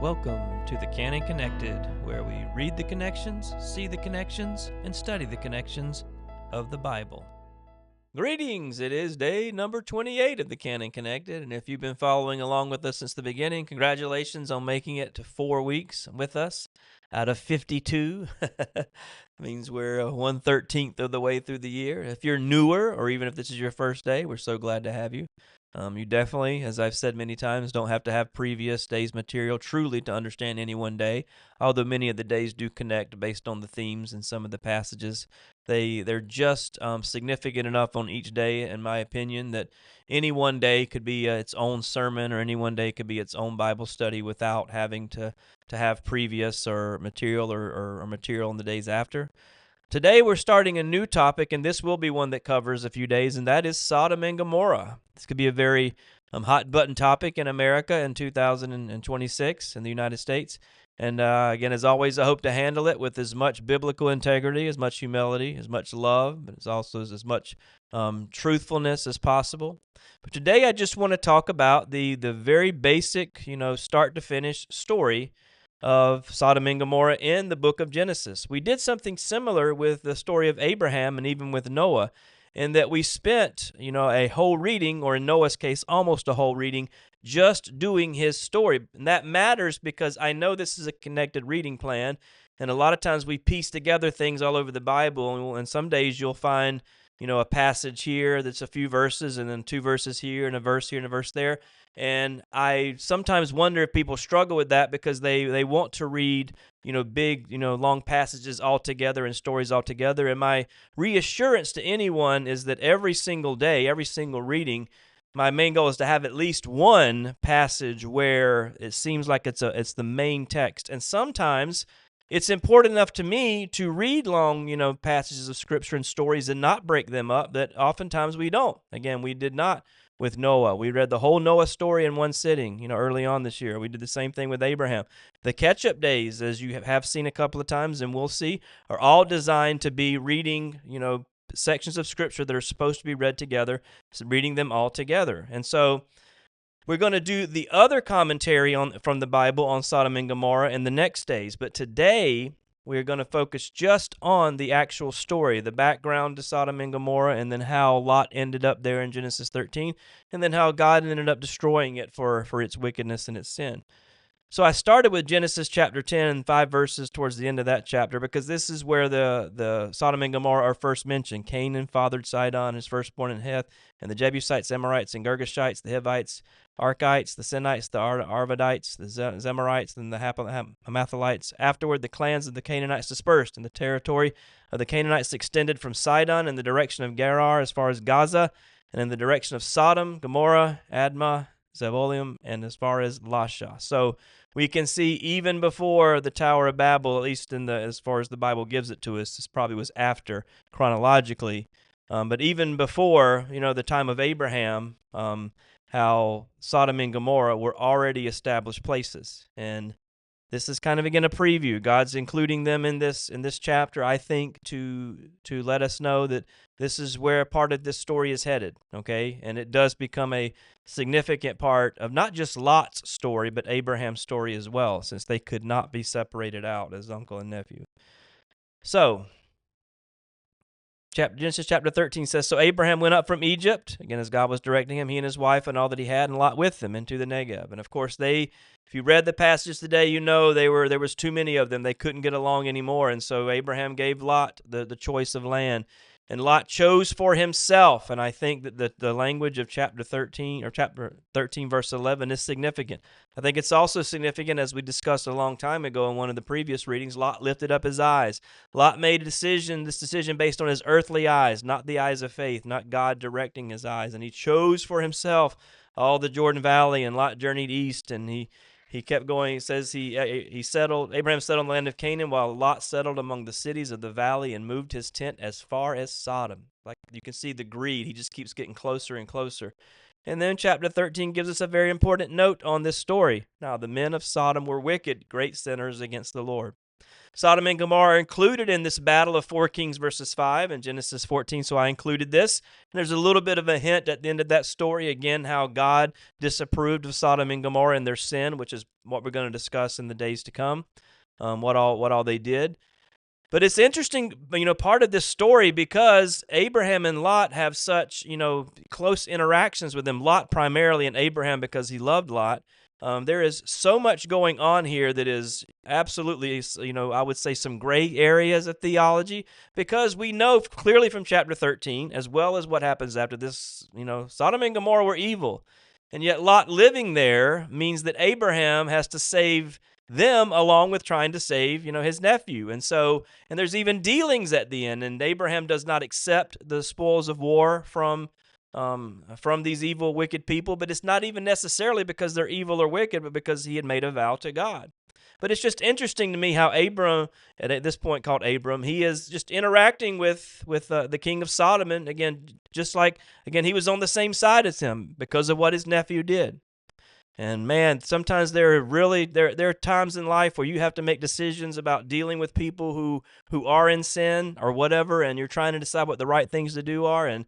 Welcome to the Canon Connected, where we read the connections, see the connections, and study the connections of the Bible. Greetings! It is day number 28 of the Canon Connected, and if you've been following along with us since the beginning, congratulations on making it to 4 weeks with us out of 52. Means we're 1/13 of the way through the year. If you're newer, or even if this is your first day, we're so glad to have you. You definitely, as I've said many times, don't have to have previous days' material truly to understand any one day, although many of the days do connect based on the themes and some of the passages. They're just significant enough on each day, in my opinion, that any one day could be its own sermon, or any one day could be its own Bible study without having to have previous or material or material in the days after. Today we're starting a new topic, and this will be one that covers a few days, and that is Sodom and Gomorrah. This could be a very hot-button topic in America in 2026 in the United States. And again, as always, I hope to handle it with as much biblical integrity, as much humility, as much love, but also as much truthfulness as possible. But today I just want to talk about the very basic, start to finish story of Sodom and Gomorrah in the book of Genesis. We did something similar with the story of Abraham and even with Noah, in that we spent, a whole reading, or in Noah's case, almost a whole reading, just doing his story. And that matters because I know this is a connected reading plan, and a lot of times we piece together things all over the Bible, and some days you'll find, a passage here that's a few verses, and then 2 verses here, and a verse here, and a verse there. And I sometimes wonder if people struggle with that because they want to read, big, long passages all together and stories all together. And my reassurance to anyone is that every single day, every single reading, my main goal is to have at least one passage where it seems like it's the main text. And sometimes it's important enough to me to read long, passages of Scripture and stories and not break them up, that oftentimes we don't. Again, we did not with Noah. We read the whole Noah story in one sitting, early on this year. We did the same thing with Abraham. The catch-up days, as you have seen a couple of times and we'll see, are all designed to be reading, sections of Scripture that are supposed to be read together, so reading them all together. And so we're going to do the other commentary from the Bible on Sodom and Gomorrah in the next days. But today, we're going to focus just on the actual story, the background to Sodom and Gomorrah, and then how Lot ended up there in Genesis 13, and then how God ended up destroying it for its wickedness and its sin. So I started with Genesis chapter 10 and 5 verses towards the end of that chapter, because this is where the Sodom and Gomorrah are first mentioned. Canaan fathered Sidon, his firstborn in Heth, and the Jebusites, Amorites, and Girgashites, the Hivites, Archites, the Sinites, the Arvadites, the Zemarites, and the Hamathalites. Afterward, the clans of the Canaanites dispersed, and the territory of the Canaanites extended from Sidon in the direction of Gerar as far as Gaza, and in the direction of Sodom, Gomorrah, Admah, Zebolim, and as far as Lasha. So we can see even before the Tower of Babel, at least as far as the Bible gives it to us, this probably was after chronologically, but even before, the time of Abraham, how Sodom and Gomorrah were already established places. And this is kind of, again, a preview. God's including them in this chapter, I think, to let us know that this is where part of this story is headed, okay? And it does become a significant part of not just Lot's story, but Abraham's story as well, since they could not be separated out as uncle and nephew. So, Genesis chapter 13 says, So Abraham went up from Egypt, again, as God was directing him, he and his wife and all that he had, and Lot with them, into the Negev. And of course, if you read the passage today, there was too many of them. They couldn't get along anymore. And so Abraham gave Lot the choice of land. And Lot chose for himself. And I think that the language of chapter 13 verse 11 is significant. I think it's also significant, as we discussed a long time ago in one of the previous readings, Lot lifted up his eyes. Lot made this decision based on his earthly eyes, not the eyes of faith, not God directing his eyes. And he chose for himself all the Jordan Valley, and Lot journeyed east, and he kept going. It says Abraham settled in the land of Canaan, while Lot settled among the cities of the valley and moved his tent as far as Sodom. Like you can see the greed. He just keeps getting closer and closer. And then chapter 13 gives us a very important note on this story. Now, the men of Sodom were wicked, great sinners against the Lord. Sodom and Gomorrah are included in this battle of 4 kings versus 5 in Genesis 14, so I included this. And there's a little bit of a hint at the end of that story, again, how God disapproved of Sodom and Gomorrah and their sin, which is what we're going to discuss in the days to come, what all they did. But it's interesting, part of this story, because Abraham and Lot have such, close interactions with them. Lot primarily, and Abraham because he loved Lot. There is so much going on here that is absolutely, I would say some gray areas of theology, because we know clearly from chapter 13, as well as what happens after this, Sodom and Gomorrah were evil. And yet Lot living there means that Abraham has to save them along with trying to save, his nephew. And there's even dealings at the end, and Abraham does not accept the spoils of war from these evil, wicked people, but it's not even necessarily because they're evil or wicked, but because he had made a vow to God. But it's just interesting to me how Abram, at this point called Abram, he is just interacting with the king of Sodom, and again, he was on the same side as him because of what his nephew did. And man, sometimes there are times in life where you have to make decisions about dealing with people who are in sin or whatever, and you're trying to decide what the right things to do are. And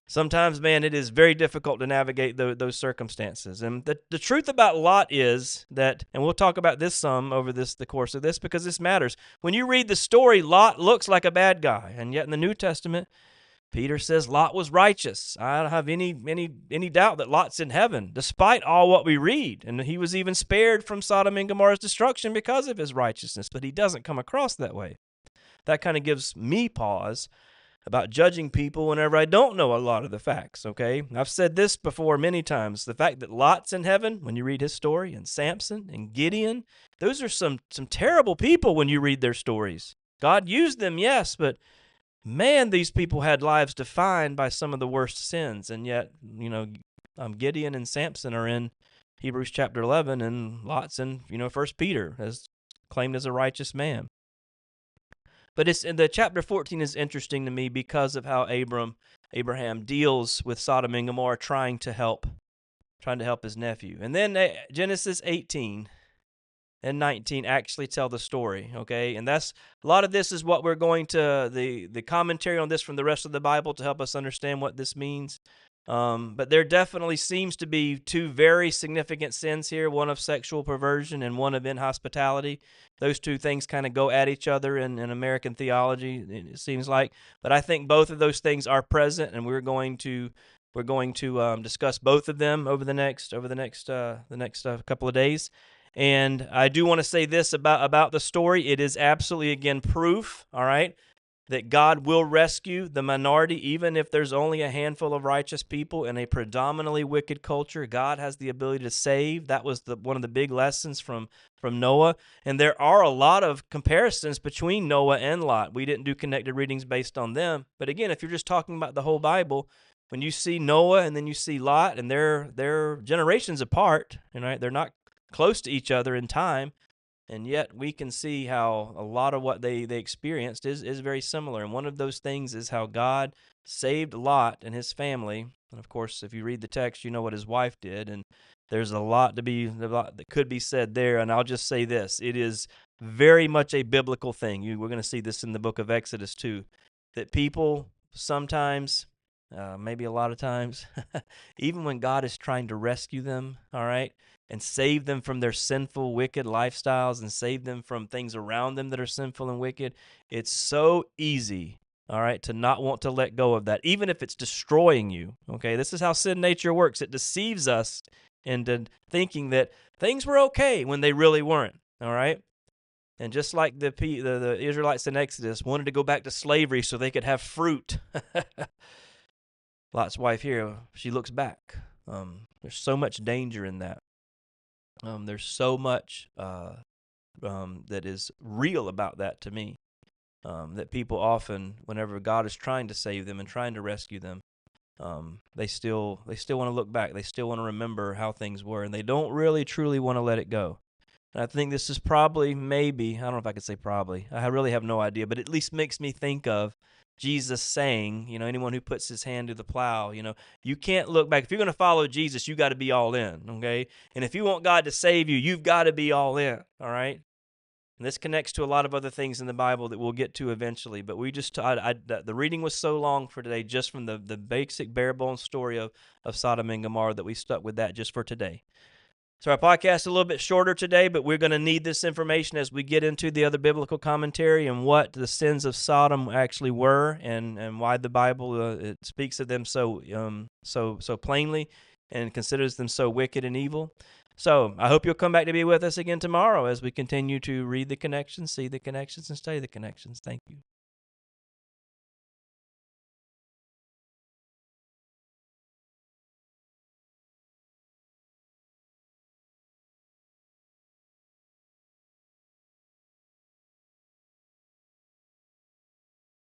sometimes, man, it is very difficult to navigate those circumstances. And the truth about Lot is that, and we'll talk about this some over the course of this, because this matters. When you read the story, Lot looks like a bad guy, and yet in the New Testament, Peter says Lot was righteous. I don't have any doubt that Lot's in heaven, despite all what we read. And he was even spared from Sodom and Gomorrah's destruction because of his righteousness, but he doesn't come across that way. That kind of gives me pause about judging people whenever I don't know a lot of the facts, okay? I've said this before many times. The fact that Lot's in heaven, when you read his story, and Samson and Gideon, those are some terrible people when you read their stories. God used them, yes, but man, these people had lives defined by some of the worst sins, and yet, Gideon and Samson are in Hebrews chapter 11, and Lot's in, 1 Peter, as claimed as a righteous man. But it's in the chapter 14 is interesting to me because of how Abraham deals with Sodom and Gomorrah, trying to help his nephew. And then Genesis 18 and 19 actually tell the story, okay? And that's a lot of this is what we're going to the commentary on this from the rest of the Bible to help us understand what this means. But there definitely seems to be two very significant sins here, one of sexual perversion and one of inhospitality. Those two things kind of go at each other in American theology, it seems like. But I think both of those things are present, and we're going to discuss both of them over the next couple of days. And I do want to say this about the story. It is absolutely, again, proof, all right, that God will rescue the minority, even if there's only a handful of righteous people in a predominantly wicked culture. God has the ability to save. That was one of the big lessons from Noah. And there are a lot of comparisons between Noah and Lot. We didn't do connected readings based on them. But again, if you're just talking about the whole Bible, when you see Noah and then you see Lot, and they're generations apart, right? They're not close to each other in time. And yet we can see how a lot of what they experienced is very similar. And one of those things is how God saved Lot and his family. And of course, if you read the text, you know what his wife did. And there's a lot that could be said there. And I'll just say this. It is very much a biblical thing. We're going to see this in the book of Exodus too, that people sometimes, maybe a lot of times, even when God is trying to rescue them, all right, and save them from their sinful, wicked lifestyles and save them from things around them that are sinful and wicked, it's so easy, all right, to not want to let go of that, even if it's destroying you, okay? This is how sin nature works. It deceives us into thinking that things were okay when they really weren't, all right? And just like the Israelites in Exodus wanted to go back to slavery so they could have fruit, Lot's wife here, she looks back. There's so much danger in that. There's so much that is real about that to me, that people often, whenever God is trying to save them and trying to rescue them, they still want to look back. They still want to remember how things were, and they don't really truly want to let it go. And I think this is maybe, I don't know if I could say probably, I really have no idea, but it at least makes me think of Jesus saying, anyone who puts his hand to the plow, you can't look back. If you're going to follow Jesus, you got to be all in, okay? And if you want God to save you, you've got to be all in, all right? And this connects to a lot of other things in the Bible that we'll get to eventually. But we just, the reading was so long for today, just from the basic bare bones story of Sodom and Gomorrah, that we stuck with that just for today. So our podcast is a little bit shorter today, but we're going to need this information as we get into the other biblical commentary and what the sins of Sodom actually were, and why the Bible it speaks of them so plainly and considers them so wicked and evil. So I hope you'll come back to be with us again tomorrow as we continue to read the connections, see the connections, and study the connections. Thank you.